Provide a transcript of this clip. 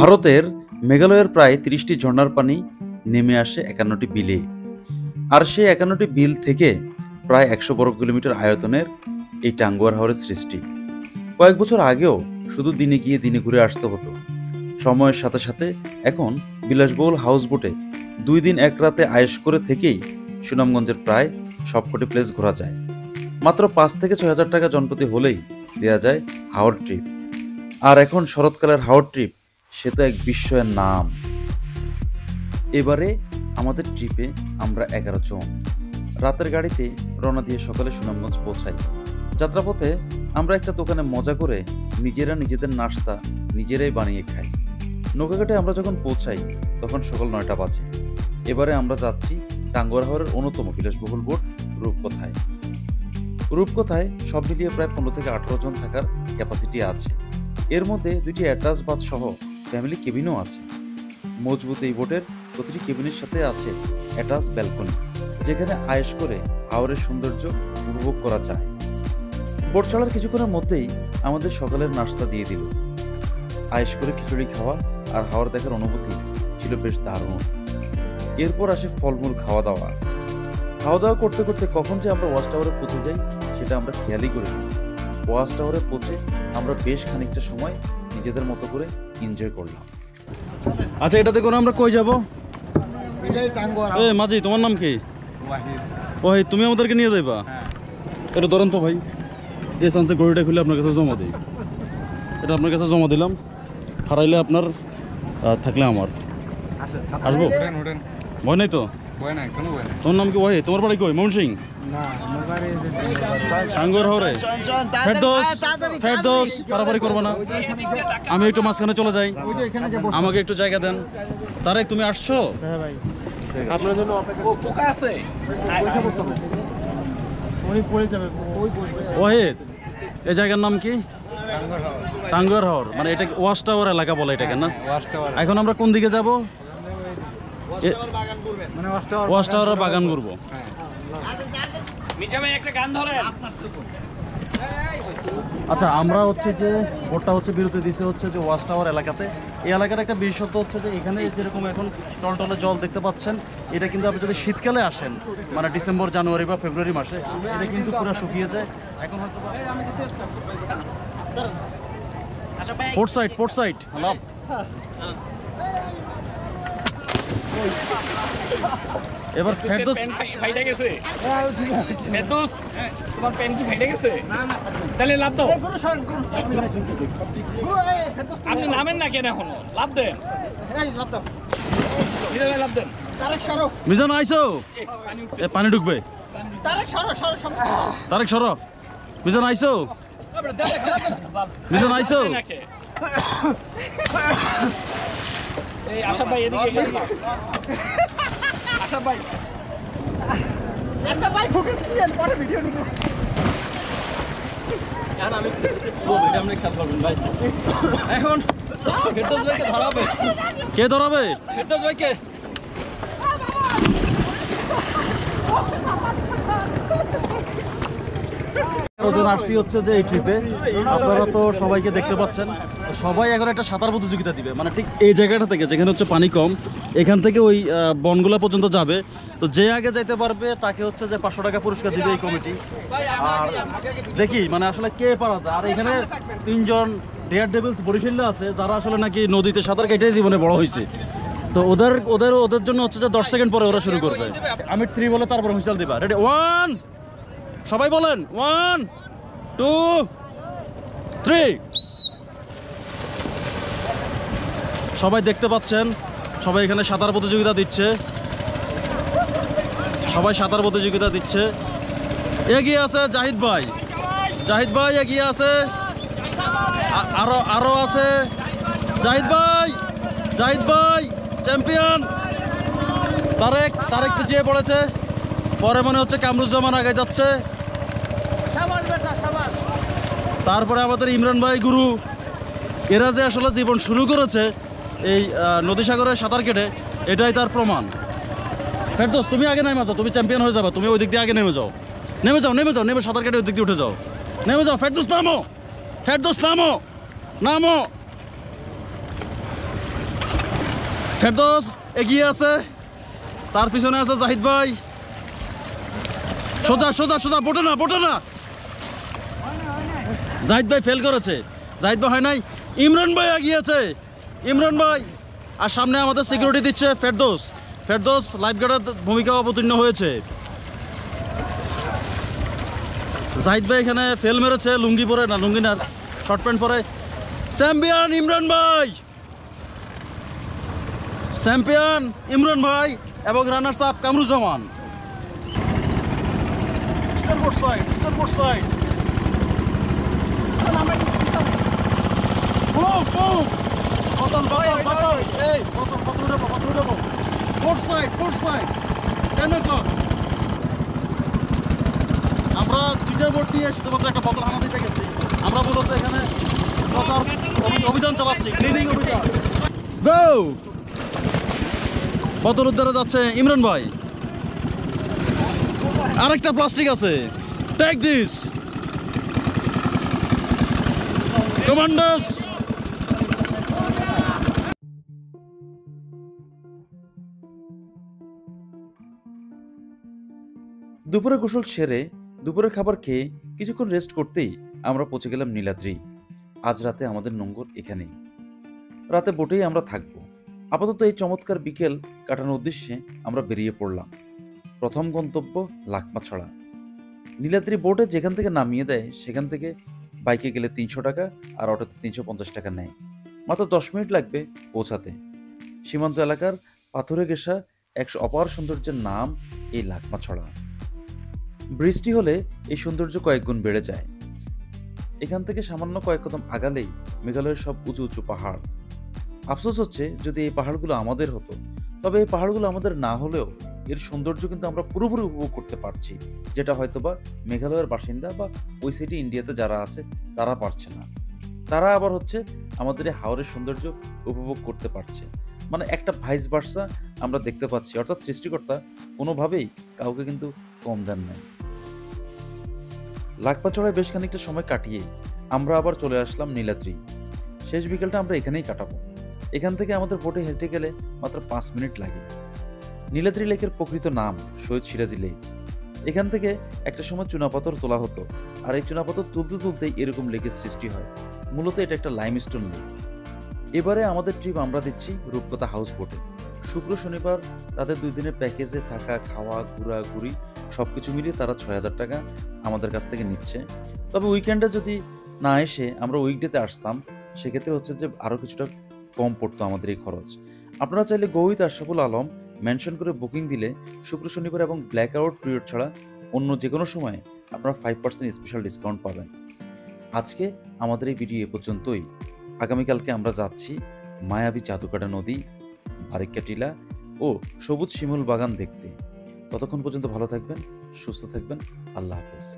ভারতের মেঘালয়ের প্রায় ৩০টি ঝর্ণার পানি নেমে আসে ৫১টি বিলে। আর সেই ৫১টি বিল থেকে প্রায় ১০০ বর্গ কিলোমিটার আয়তনের এই টাঙ্গুয়ার হাওরের সৃষ্টি। কয়েক বছর আগেও শুধু দিনে গিয়ে দিনে ঘুরে আসতে হতো। সময়ের সাথে সাথে এখন বিলাসবহুল হাউসবোটে ২ দিন ১ রাতে আয়েশ করে থেকেই সুনামগঞ্জের প্রায় সবকটি প্লেস ঘোরা যায়। মাত্র ৫ থেকে ৬ হাজার টাকা জনপ্রতি হলেই দেওয়া যায় হাওর ট্রিপ। আর এখন শরৎকালের হাওর ট্রিপ সে তো এক বিস্ময়ের নাম। এবারে আমাদের ট্রিপে আমরা ১১ জন রাতের গাড়িতে রওনা দিয়ে সকালে সুনামগঞ্জ পৌঁছাই। যাত্রাপথে আমরা একটা দোকানে মজা করে নিজেরা নিজেদের নাস্তা নিজেরাই বানিয়ে খাই। নৌকাঘাটে আমরা যখন পৌঁছাই তখন সকাল ৯টা বাজে। এবারে আমরা যাচ্ছি টাঙ্গুয়ার হাওরের অন্যতম বিলাসবহুল বোট রূপকথায়। রূপকথায় সব মিলিয়ে প্রায় ১৫ থেকে ১৮ জন থাকার ক্যাপাসিটি আছে। এর মধ্যে ২টি অ্যাটাচ বাথ সহ ফ্যামিলি কেবিনও আছে। মজবুত এই বোটের প্রতিটি কেবিনের সাথে আছে অ্যাটাচ ব্যালকনি, যেখানে আয়েশ করে হাওরের সৌন্দর্য উপভোগ করা যায়। বোট চলার কিছুক্ষণের মধ্যেই আমাদের সকালের নাস্তা দিয়ে দিল। আয়েশ করে খিচুড়ি খাওয়া আর হাওর দেখার অনুভূতি ছিল বেশ দারুণ। এরপর আসে ফলমূল খাওয়া দাওয়া। খাওয়া দাওয়া করতে করতে কখন যে আমরা ওয়াচ টাওয়ারে পৌঁছে যাই সেটা আমরা খেয়ালই করিনি। ওয়াচ টাওয়ারে পৌঁছে আমরা বেশ খানিকটা সময় নিজেদের মতো করে এনজয় করলাম। আচ্ছা, এটা দেখুন আমরা কই যাব? মাঝি, তোমার নাম কি? ওয়াহিদ। তুমি আমাদেরকে নিয়ে যাইবা? এটা ধরেন তো ভাই, এই চান্সে গড়িটা খুলে আপনার কাছে জমা দিই। এটা আপনার কাছে জমা দিলাম, হারাইলে আপনার, থাকলে আমার। আসবো? ভয় নাই তো? তোমার নাম কি ওয়াহিদ? তোমার বাড়ি কই? ময়মনসিং? টাঙ্গুয়ার হাওরে? ফেরদৌস, পারাপারি করবো না। আমি একটু মাঝখানে চলে যাই, আমাকে একটু জায়গা দেন। তারেক, তুমি আসছো? আপনার জন্য ওয়াহিদ, এই জায়গার নাম কি? টাঙ্গুয়ার হাওর। মানে এটা ওয়াচ টাওয়ার এলাকা বলে এটাকে না? এখন আমরা কোন দিকে যাব? ওয়াচ টাওয়ারের বাগান ঘুরবো। আচ্ছা, আমরা হচ্ছে যে বোটটা হচ্ছে বিরতি দিছে হচ্ছে যে ওয়াচ টাওয়ার এলাকাতে। এই এলাকার একটা বিশেষত্ব হচ্ছে যে এখানে যেরকম এখন টলটলে জল দেখতে পাচ্ছেন, এটা কিন্তু আপনি যদি শীতকালে আসেন, মানে ডিসেম্বর, জানুয়ারি বা ফেব্রুয়ারি মাসে, এটা কিন্তু পুরো শুকিয়ে যায়। এখন হয়তো পোর্ট সাইড লাভ। এবার ফেরদৌস ফাইটা গেছে। ফেরদৌস, তোমার পেন কি ফাইটা গেছে? তাহলে লাভ দাও। আপনি নামেন না কেন এখনো? লাভ দেন, লাভ দাও, লাভ দেন। মিজান আইসো, পানি ঢুকবে। তারেক সরো। মিজান আইসো, মিজান আইসো। এই আশা ভাই এদিকে, আশা ভাই, আশা ভাই ফোকাস দিন, পরে ভিডিও নিব। এখন আমি স্লো ভিডিও আমরা খেলতে পারবেন ভাই। এখন ফেরদৌস ভাইকে ধরাবে। কে ধরাবে? ফেরদৌস ভাইকে। আসছি হচ্ছে যে এই ট্রিপে, আপনারা তো সবাইকে দেখতে পাচ্ছেন। সবাই এখন একটা সাঁতার প্রতিযোগিতা দিবে, মানে ঠিক এই জায়গাটা থেকে যেখানে হচ্ছে পানি কম, এখান থেকে ওই বনগুলা পর্যন্ত যাবে। তো যে আগে যাইতে পারবে তাকে হচ্ছে যে ৫০০ টাকা পুরস্কার দিবে এই কমিটি। আর দেখি মানে আসলে কে পারা যায়। আর এখানে ৩ জন ডেয়ার ডেভিলস বরিশালে আছে, যারা আসলে নাকি নদীতে সাঁতার কেটে জীবনে বড় হয়েছে। তো ওদের জন্য হচ্ছে যে ১০ সেকেন্ড পরে ওরা শুরু করবে। আমি 3 বলে তারপর হুইসেল দিবা। রেডি? 1, সবাই বলেন 1, 2, 3। সবাই দেখতে পাচ্ছেন, সবাই এখানে সাঁতার প্রতিযোগিতা দিচ্ছে। এগিয়ে আছে জাহিদ ভাই, এগিয়ে আছে। আরো আছে জাহিদ ভাই চ্যাম্পিয়ন। তারেক পিছিয়ে পড়েছে। পরে মনে হচ্ছে কামরুজ্জামান আগে যাচ্ছে। তারপরে আমাদের ইমরান ভাই, গুরু। এরা যে আসলে জীবন শুরু করেছে এই নদী সাগরে সাঁতার কেটে, এটাই তার প্রমাণ। ফেরদৌস, তুমি আগে নেমে যাও, তুমি চ্যাম্পিয়ন হয়ে যাবে। তুমি ওই দিক দিয়ে আগে নেমে যাও, নেমে সাঁতার কেটে ওই দিক দিয়ে উঠে যাও। নেমে যাও ফেরদৌস, নামো। ফেরদৌস নামো, নামো। ফেরদৌস এগিয়ে আছে, তার পিছনে আছে জাহিদ ভাই। সোজা সোজা সোজা, বোটে না, বোটে না। জাহিদ ভাই ফেল করেছে, জাহিদ ভাই হয় নাই। ইমরান ভাই এগিয়েছে, ইমরান ভাই। আর সামনে আমাদের সিকিউরিটি দিচ্ছে ফেরদৌস। ফেরদৌস লাইফ গার্ডের ভূমিকা অবতীর্ণ হয়েছে। জাহিদ ভাই এখানে ফেল মেরেছে, লুঙ্গি পরে, না লুঙ্গি না, শর্ট প্যান্ট পরে। চ্যাম্পিয়ন ইমরান ভাই, চ্যাম্পিয়ন ইমরান ভাই এবং runners up Kamruzzaman. Starboard side, starboard side. Move, move! Bottom, bottom, bottom! Hey, bottom, bottom udah, bottom udah, bottom. Port side, 10 o'clock. আমরা দুইটা বোট নিয়ে শুধুমাত্র একটা বোতল হানা দিতে গেছি। আমরা মূলত এখানে অভিযান চালাচ্ছি, ক্লিনিং অভিযান। গো! বোতল উদ্ধারে যাচ্ছে ইমরান ভাই। আরেকটা প্লাস্টিক আছে, টেক দিস কমান্ডার্স। দুপুরে গোসল সেরে দুপুরের খাবার খেয়ে কিছুক্ষণ রেস্ট করতেই আমরা পৌঁছে গেলাম নীলাদ্রি। আজ রাতে আমাদের নোঙ্গর এখানেই, রাতে বোটেই আমরা থাকবো। আপাতত এই চমৎকার বিকেল কাটানোর উদ্দেশ্যে আমরা বেরিয়ে পড়লাম। প্রথম গন্তব্য লাকমাছড়া। নীলাদ্রি বোটে যেখান থেকে নামিয়ে দেয় সেখান থেকে বাইকে গেলে 300 টাকা আর অটোতে 350 টাকা নেয়। মাত্র 10 মিনিট লাগবে পৌঁছাতে। সীমান্ত এলাকার পাথরে ঘেঁষা এক অপার সৌন্দর্যের নাম এই লাকমাছড়া। বৃষ্টি হলে এই সৌন্দর্য কয়েক গুণ বেড়ে যায়। এখান থেকে সামান্য কয়েক কদম আগালেই মেঘালয়ের সব উঁচু উঁচু পাহাড়। আফসোস হচ্ছে যদি এই পাহাড়গুলো আমাদের হতো, তবে এই পাহাড়গুলো আমাদের না হলেও এর সৌন্দর্য কিন্তু আমরা পুরোপুরি উপভোগ করতে পারছি, যেটা হয়তোবা মেঘালয়ের বাসিন্দা বা ওই সাইডে ইন্ডিয়াতে যারা আছে তারা পারছে না। তারা আবার হচ্ছে আমাদের এই হাওরের সৌন্দর্য উপভোগ করতে পারছে। মানে একটা ভাইস ভার্সা আমরা দেখতে পাচ্ছি, অর্থাৎ সৃষ্টিকর্তা কোনোভাবেই কাউকে কিন্তু কম দেন নাই। লাকমাছড়ায় বেশ খানিকটা সময় কাটিয়ে আমরা আবার চলে আসলাম নীলাদ্রি। শেষ বিকেলটা আমরা এখানেই কাটাবো। এখান থেকে আমাদের বোটে হেঁটে গেলে মাত্র 5 মিনিট লাগে। নীলাদ্রি লেকের প্রকৃত নাম সৈয়দ সিরাজি লেক। এখান থেকে একটা সময় চুনাপাথর তোলা হতো, আর এই চুনাপাথর তুলতে তুলতেই এরকম লেকের সৃষ্টি হয়। মূলত এটা একটা লাইমস্টোন লেক। এবারে আমাদের ট্রিপ আমরা দিচ্ছি রূপকথা হাউস বোটে। শুক্র শনিবার তাদের 2 দিনের প্যাকেজে থাকা, খাওয়া, ঘোরাঘুরি সবকিছু মিলিয়ে তারা 6000 টাকা আমাদের কাছ থেকে নিচ্ছে। তবে উইকেন্ডে যদি না এসে আমরা উইকডেতে আসতাম, সেক্ষেত্রে হচ্ছে যে আরও কিছুটা কম পড়তো আমাদের এই খরচ। আপনারা চাইলে go with Ashraful Alam mention করে বুকিং দিলে শুক্র শনিবার এবং ব্ল্যাক আউট পিরিয়ড ছাড়া অন্য যে কোনো সময় আপনারা 5% স্পেশাল ডিসকাউন্ট পাবেন। আজকে আমাদের এই ভিডিও এ পর্যন্তই। আগামীকালকে আমরা যাচ্ছি মায়াবী জাদুকাটা নদী, বারিক্কা টিলা ও সবুজ শিমুল বাগান দেখতে। ততক্ষণ পর্যন্ত ভালো থাকবেন, সুস্থ থাকবেন। আল্লাহ হাফেজ।